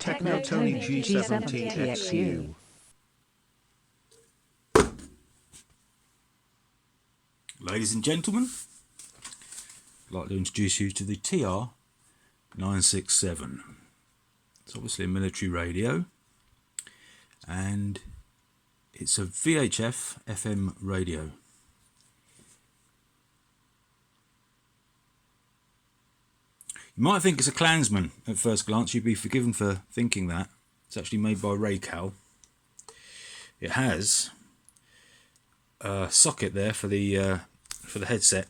Techno Tony G70XU. Ladies and gentlemen, I'd like to introduce you to the TRA967. It's obviously a military radio, and it's a VHF FM radio. You might think it's a Clansman at first glance. You'd be forgiven for thinking that. It's actually made by Racal. It has a socket there for the headset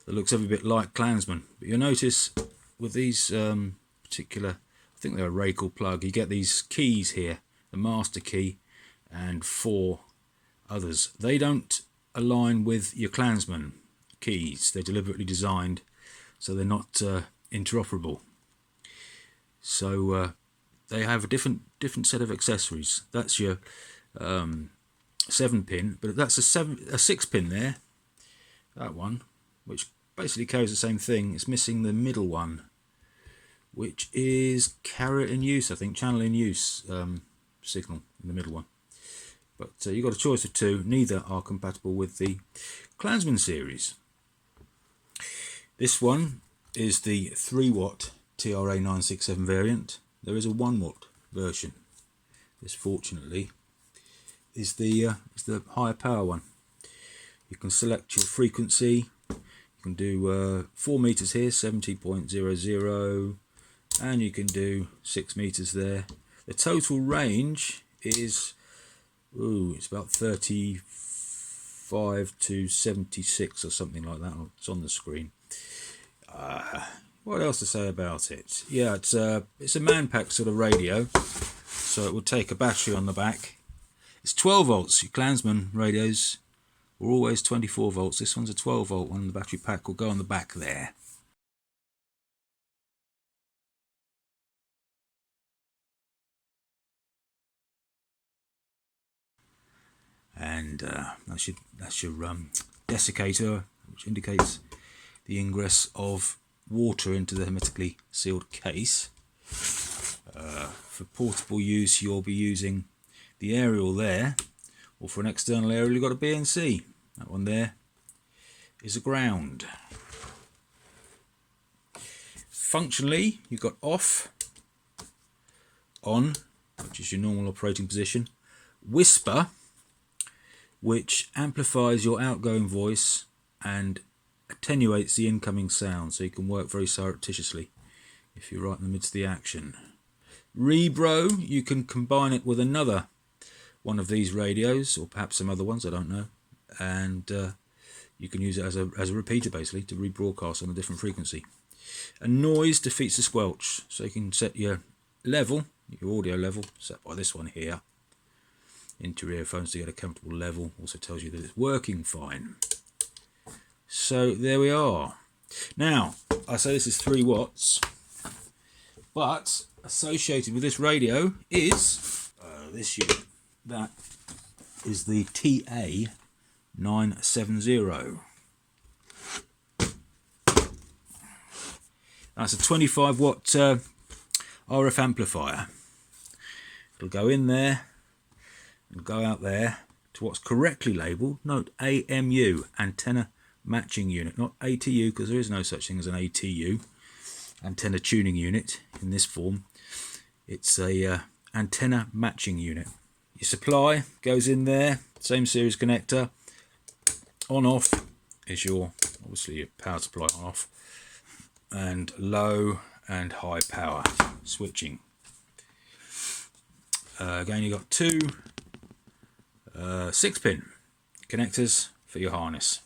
that looks every bit like Clansman. But you'll notice with these particular, I think they're a Racal plug, you get these keys here, the master key and 4 others. They don't align with your Clansman keys. They're deliberately designed so they're not interoperable. So they have a different set of accessories. That's your 7-pin, but that's a 6-pin there, that one, which basically carries the same thing. It's missing the middle one, which is carrier in use, I think, channel in use signal in the middle one. But you've got a choice of 2. Neither are compatible with the Clansman series. This one is the 3-watt TRA967 variant. There is a 1-watt version. This, fortunately, is the higher power one. You can select your frequency. You can do 4 meters here, 70.00, and you can do 6 meters there. The total range is, it's about 35 to 76 or something like that. It's on the screen. What else to say about it? Yeah, it's a Manpack sort of radio, so it will take a battery on the back. It's 12 volts. Your Clansman radios were always 24 volts. This one's a 12 volt one. The battery pack will go on the back there. And that's your desiccator, which indicates the ingress of water into the hermetically sealed case. For portable use, you'll be using the aerial there, or for an external aerial, you've got a BNC. That one there is a ground. Functionally, you've got off, on, which is your normal operating position, whisper, which amplifies your outgoing voice and attenuates the incoming sound, so you can work very surreptitiously if you're right in the midst of the action. Rebro, you can combine it with another one of these radios, or perhaps some other ones, I don't know, and you can use it as a repeater basically to rebroadcast on a different frequency. And noise defeats the squelch, so you can set your level, your audio level, set by this one here, into your earphones to get a comfortable level. Also tells you that it's working fine. So there we are. Now, I say this is 3 watts, but associated with this radio is this unit. That is the TRA967. That's a 25-watt RF amplifier. It'll go in there and go out there to what's correctly labelled. Note AMU, antenna matching unit, not ATU, because there is no such thing as an ATU, antenna tuning unit in this form. It's a antenna matching unit. Your supply goes in there, same series connector. On off is your, obviously, your power supply on off, and low and high power switching. Again, you've got 2 6-pin connectors for your harness.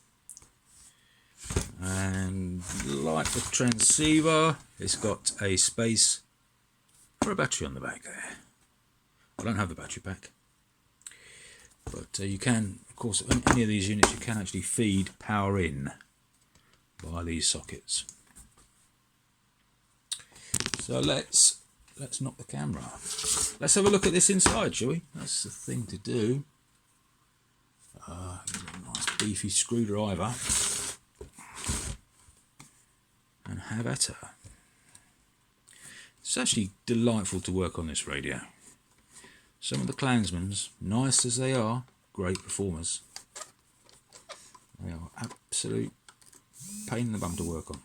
And like the transceiver, it's got a space for a battery on the back there. I don't have the battery pack, but you can, of course, in any of these units, you can actually feed power in by these sockets. So let's knock the camera off. Let's have a look at this inside, shall we? That's the thing to do. Get a nice beefy screwdriver and have at her. It's actually delightful to work on this radio. Some of the Clansmans, nice as they are, great performers. They are absolute pain in the bum to work on.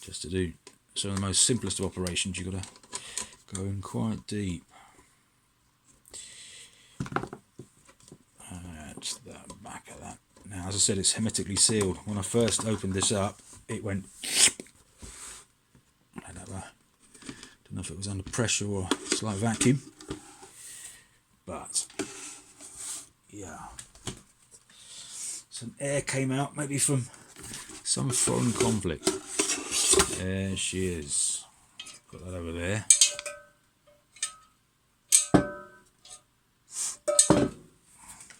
Just to do some of the most simplest of operations, you've got to go in quite deep. That's the back of that. Now, as I said, it's hermetically sealed. When I first opened this up, it went. I don't know if it was under pressure or a slight vacuum, but yeah, some air came out, maybe from some foreign conflict. There she is. Put that over there.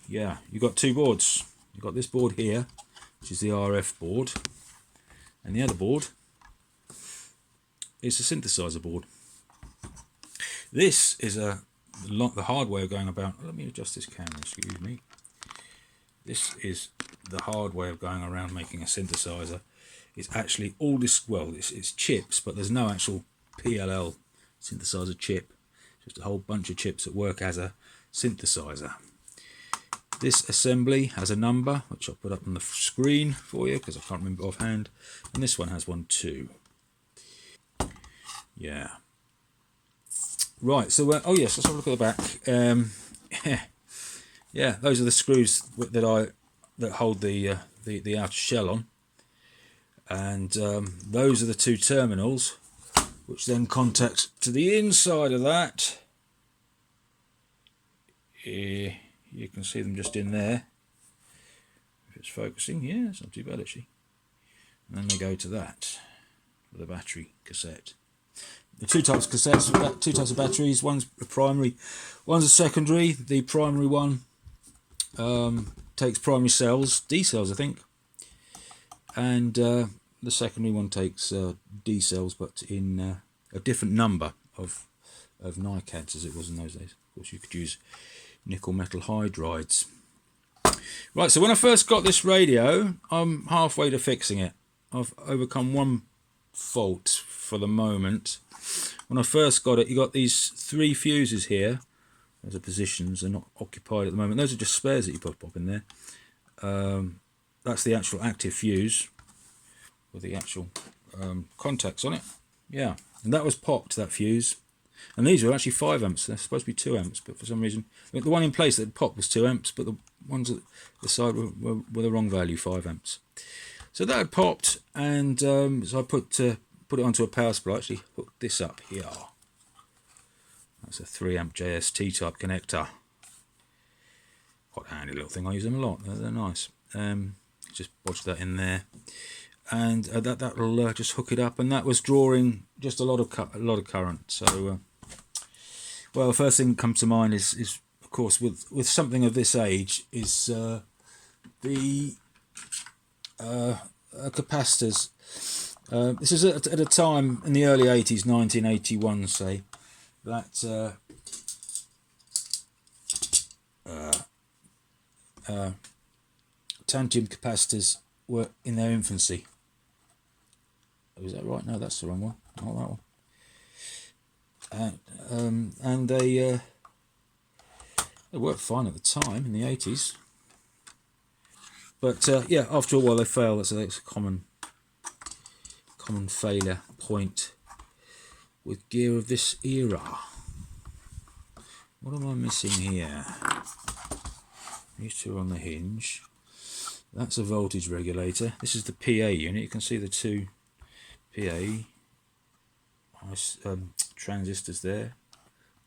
Yeah, you've got two boards. You've got this board here, which is the RF board, and the other board is the synthesizer board. This is the hard way of going about. Let me adjust this camera, excuse me. This is the hard way of going around making a synthesizer. It's actually all this, well, it's chips, but there's no actual PLL synthesizer chip. Just a whole bunch of chips that work as a synthesizer. This assembly has a number, which I'll put up on the screen for you because I can't remember offhand. And this one has one too. Yeah. Right, so, oh yes, let's have a look at the back. Yeah, those are the screws that hold the outer shell on. And those are the two terminals, which then contact to the inside of that. You can see them just in there. If it's focusing, yeah, it's not too bad actually. And then they go to that, with a battery cassette. The two types of cassettes, two types of batteries. One's a primary, one's a secondary. The primary one takes primary cells, D cells I think, and the secondary one takes D cells, but in a different number of NiCads as it was in those days. Of course, you could use nickel metal hydrides. Right, so when I first got this radio, I'm halfway to fixing it. I've overcome one fault for the moment. When I first got it, you got these three fuses here. Those are positions, they're not occupied at the moment. Those are just spares that you pop in there. That's the actual active fuse with the actual contacts on it. Yeah, and that was popped, that fuse. And these were actually 5 amps. They're supposed to be 2 amps, but for some reason, the one in place that popped was 2 amps, but the ones at the side were the wrong value, 5 amps. So that had popped, and so I put it onto a power supply. Actually hooked this up here. That's a 3 amp JST type connector. Quite a handy little thing. I use them a lot. They're nice. Just bodge that in there, and that'll just hook it up. And that was drawing just a lot of current. So, well, the first thing that comes to mind is of course with something of this age is the capacitors. This is at a time in the early 80s, 1981, say, that tantalum capacitors were in their infancy. Oh, is that right? No, that's the wrong one. Not that one. And they worked fine at the time in the 80s. But yeah, after a while they fail. That's a common failure point with gear of this era. What am I missing here? These two are on the hinge. That's a voltage regulator. This is the PA unit. You can see the two PA transistors there,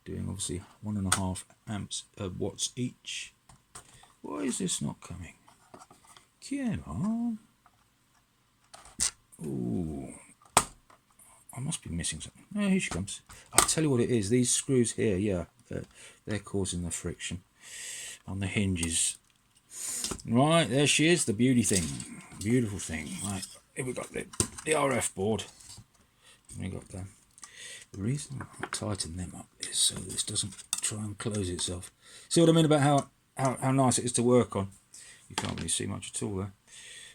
doing obviously 1.5 amps watts each. Why is this not coming? Come on. Ooh, I must be missing something. Oh, here she comes. I'll tell you what it is. These screws here, yeah, they're causing the friction on the hinges. Right, there she is, the beauty thing. Beautiful thing. Right, here we got the RF board. We got the reason I tighten them up is so this doesn't try and close itself. See what I mean about how nice it is to work on? You can't really see much at all there.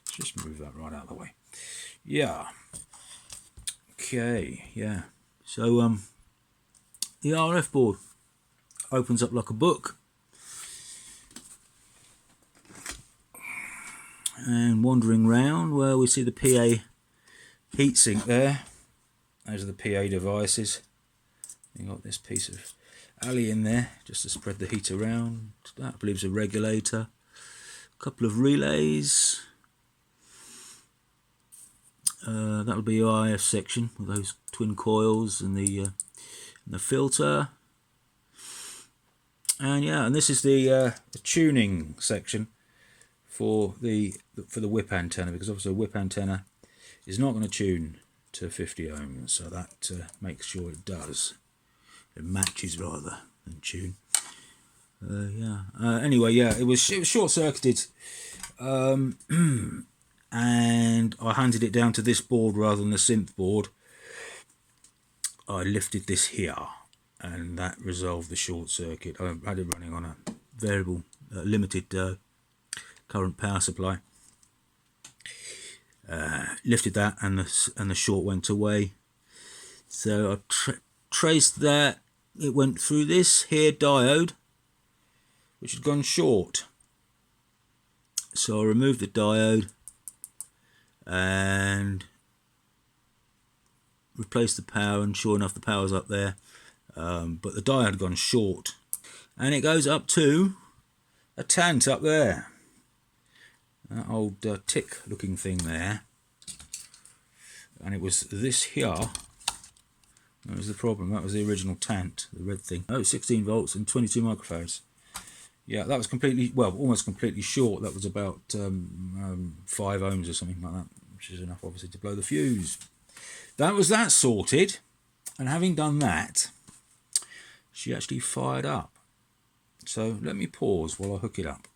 Let's just move that right out of the way. Yeah. Okay, yeah. So the RF board opens up like a book, and wandering round where we see the PA heatsink there. Those are the PA devices. You got this piece of alley in there just to spread the heat around. That I believe is a regulator. A couple of relays. That'll be your IF section with those twin coils and the filter. And yeah, and this is the tuning section for the whip antenna, because obviously a whip antenna is not going to tune to 50 ohms, so that makes sure it does. It matches rather than tune. Anyway, yeah, it was short circuited, and I handed it down to this board rather than the synth board. I lifted this here, and that resolved the short circuit. I had it running on a variable limited current power supply. Lifted that, and the short went away. So I traced that. It went through this here diode, which had gone short. So I removed the diode and replaced the power, and sure enough the power's up there, but the diode had gone short, and it goes up to a tant up there, that old tick looking thing there, and it was this here that was the problem. That was the original tant, the red thing. Oh, 16 volts and 22 microfarads. Yeah, that was completely, well, almost completely short. That was about 5 ohms or something like that, which is enough obviously to blow the fuse. That was that sorted, and having done that, she actually fired up. So let me pause while I hook it up.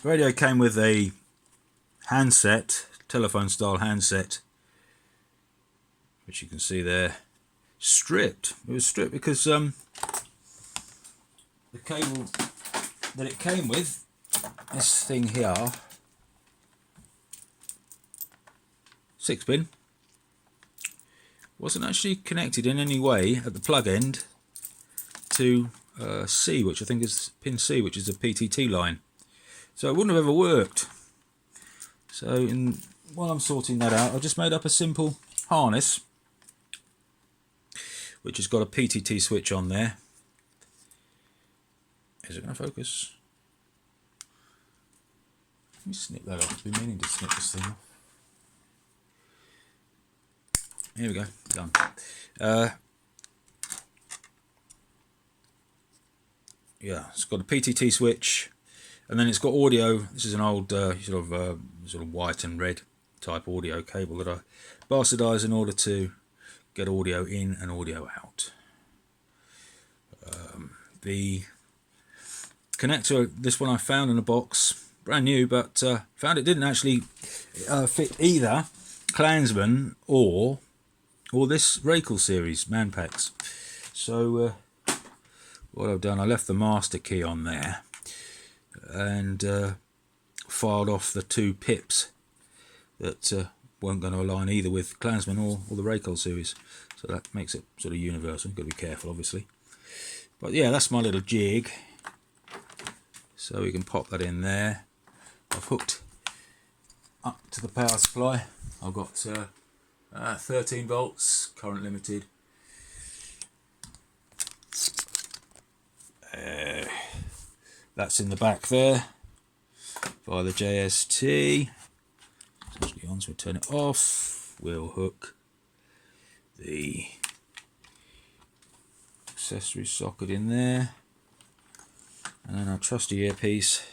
The radio came with a handset, telephone style handset, which you can see there, stripped. It was stripped because the cable that it came with, this thing here, 6-pin, wasn't actually connected in any way at the plug end to C, which I think is pin C, which is a PTT line. So it wouldn't have ever worked. So while I'm sorting that out, I just made up a simple harness, which has got a PTT switch on there. Is it going to focus? Let me snip that off. I've been meaning to snip this thing off. Here we go, done. Yeah, it's got a PTT switch, and then it's got audio. This is an old sort of white and red type audio cable that I bastardised in order to get audio in and audio out. The connector, this one I found in a box, brand new, but found it didn't actually fit either Clansman or this Racal series Manpacks. So what I've done, I left the master key on there and filed off the 2 pips that weren't going to align either with Clansman or the Racal series. So that makes it sort of universal. You've got to be careful, obviously. But yeah, that's my little jig. So we can pop that in there. I've hooked up to the power supply. I've got 13 volts, current limited. That's in the back there via the JST. It's actually on, so we turn it off. We'll hook the accessory socket in there, and then our trusty earpiece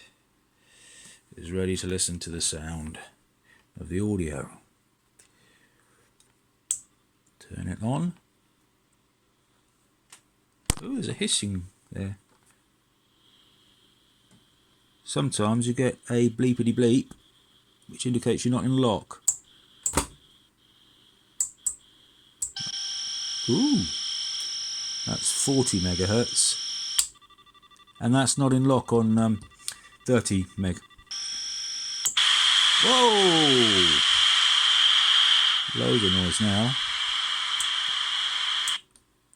is ready to listen to the sound of the audio. Turn it on. Oh, there's a hissing there. Sometimes you get a bleepity bleep, which indicates you're not in lock. Ooh, that's 40 megahertz, and that's not in lock on 30 meg. Whoa! Loads of noise now.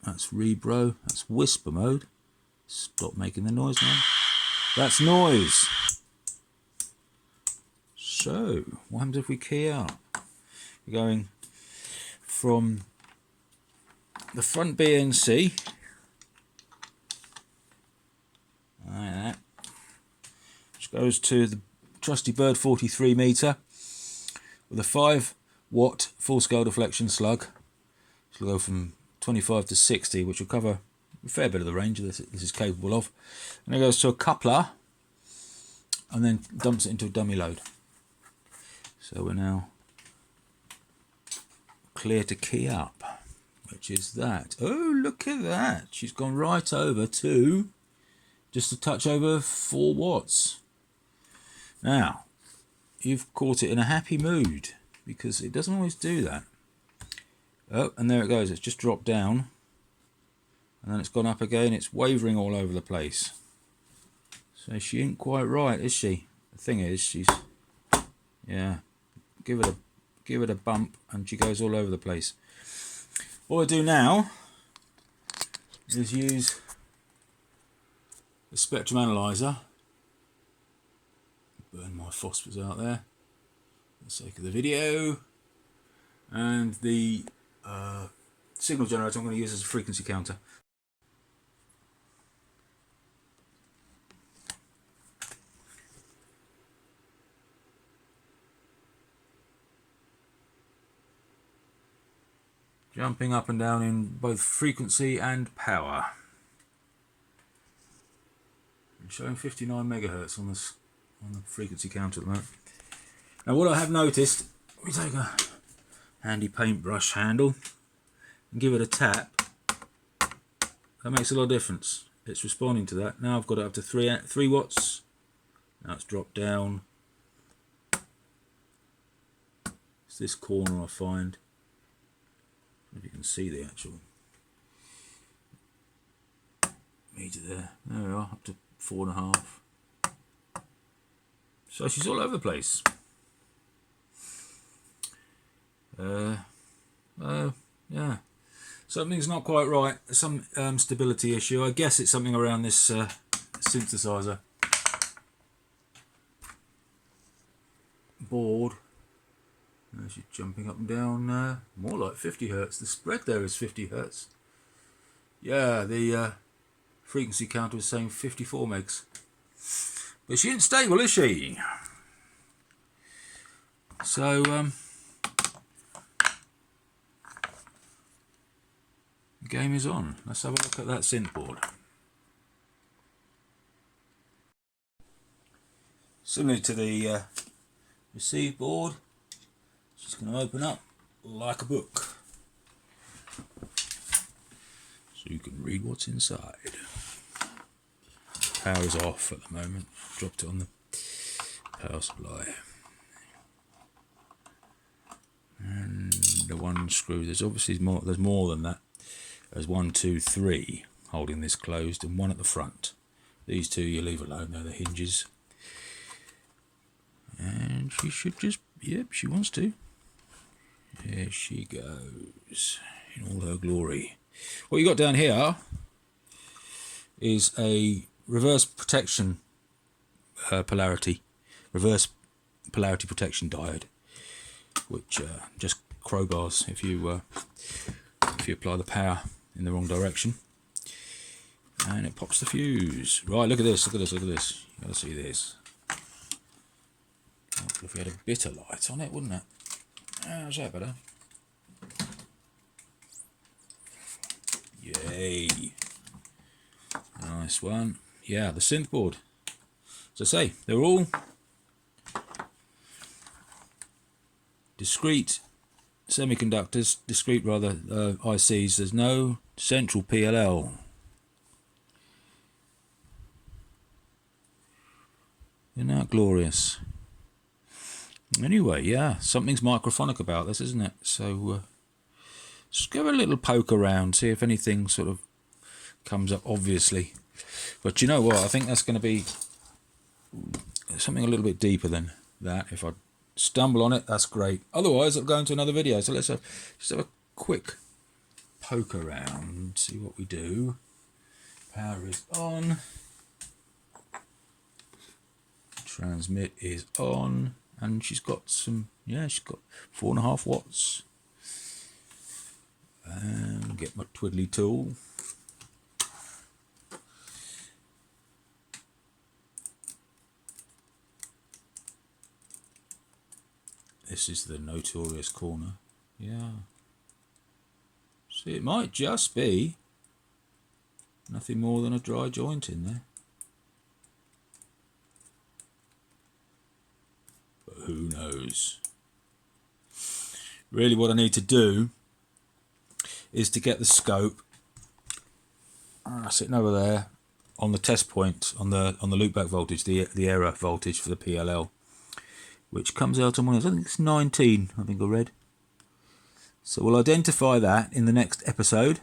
That's rebro. That's whisper mode. Stop making the noise now. That's noise. So, what happens if we key out? We're going from the front BNC. Like that. Which goes to the trusty Bird 43 meter with a 5-watt full-scale deflection slug. Which will go from 25 to 60, which will cover a fair bit of the range this is capable of. And it goes to a coupler and then dumps it into a dummy load. So we're now clear to key up, which is that. Oh, look at that. She's gone right over to just a touch over 4 watts. Now, you've caught it in a happy mood because it doesn't always do that. Oh, and there it goes. It's just dropped down and then it's gone up again. It's wavering all over the place. So she ain't quite right, is she? The thing is, she's, yeah, give it a bump and she goes all over the place. What I do now is use the spectrum analyzer. Burn my phosphors out there for the sake of the video. And the signal generator I'm going to use as a frequency counter. Jumping up and down in both frequency and power. I'm showing 59 megahertz on this on the frequency counter at the moment. Now what I have noticed, we take a handy paintbrush handle and give it a tap. That makes a lot of difference. It's responding to that. Now I've got it up to 3 watts. Now it's dropped down. It's this corner I find. If you can see the actual meter there. There we are, up to 4.5. So she's all over the place. Yeah, something's not quite right. Some stability issue. I guess it's something around this synthesizer board. She's jumping up and down, more like 50 hertz. The spread there is 50 hertz. Yeah, the frequency counter is saying 54 megs. But she ain't stable, is she? So, the game is on. Let's have a look at that synth board. Similar to the receive board, it's just going to open up like a book. So you can read what's inside. Power is off at the moment. Dropped it on the power supply. And the one screw, there's obviously more, there's more than that. There's 1, 2, 3 holding this closed and one at the front. These two you leave alone, they're the hinges. And she should just, yep, she wants to. There she goes in all her glory. What you got down here is a reverse protection reverse polarity protection diode, which just crowbars if you apply the power in the wrong direction, and it pops the fuse. Right, look at this, look at this, look at this. You gotta see this. If we had a bit of light on it, wouldn't it? How's that better? Yay! Nice one. Yeah, the synth board. As I say, they're all discrete semiconductors, discrete rather ICs. There's no central PLL. Isn't that glorious? Anyway, yeah, something's microphonic about this, isn't it? So just give a little poke around, see if anything sort of comes up, obviously. But you know what? I think that's going to be something a little bit deeper than that if I stumble on it, that's great. Otherwise, I'll go into another video. So let's just have a quick poke around, see what we do. Power is on. Transmit is on. And she's got some, yeah, she's got 4.5 watts. And get my twiddly tool. This is the notorious corner. Yeah. See, it might just be nothing more than a dry joint in there. But who knows? Really what I need to do is to get the scope sitting over there on the test point on the loopback voltage, the error voltage for the PLL, which comes out on one of those. I think it's 19, I think I read. So we'll identify that in the next episode,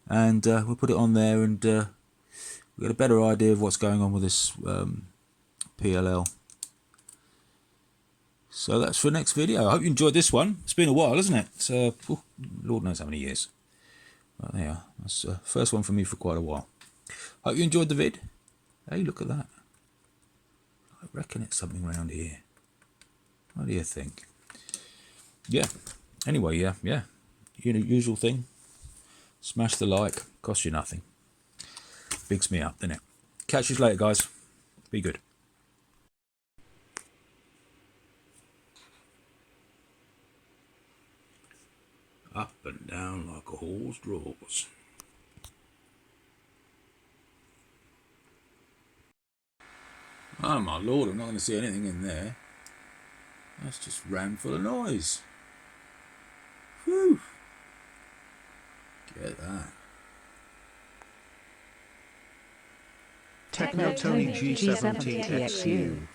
and we'll put it on there, and we'll get a better idea of what's going on with this PLL. So that's for the next video. I hope you enjoyed this one. It's been a while, isn't it? It's Lord knows how many years. But there you are. That's the first one for me for quite a while. Hope you enjoyed the vid. Hey, look at that. I reckon it's something around here. What do you think? Yeah. Anyway, yeah. Usual thing. Smash the like. Costs you nothing. Bigs me up, doesn't it? Catch you later, guys. Be good. Up and down like a horse draws. Oh my lord, I'm not going to see anything in there. That's just rammed full of noise. Whew. Get that. Techno Tony G7 TXU.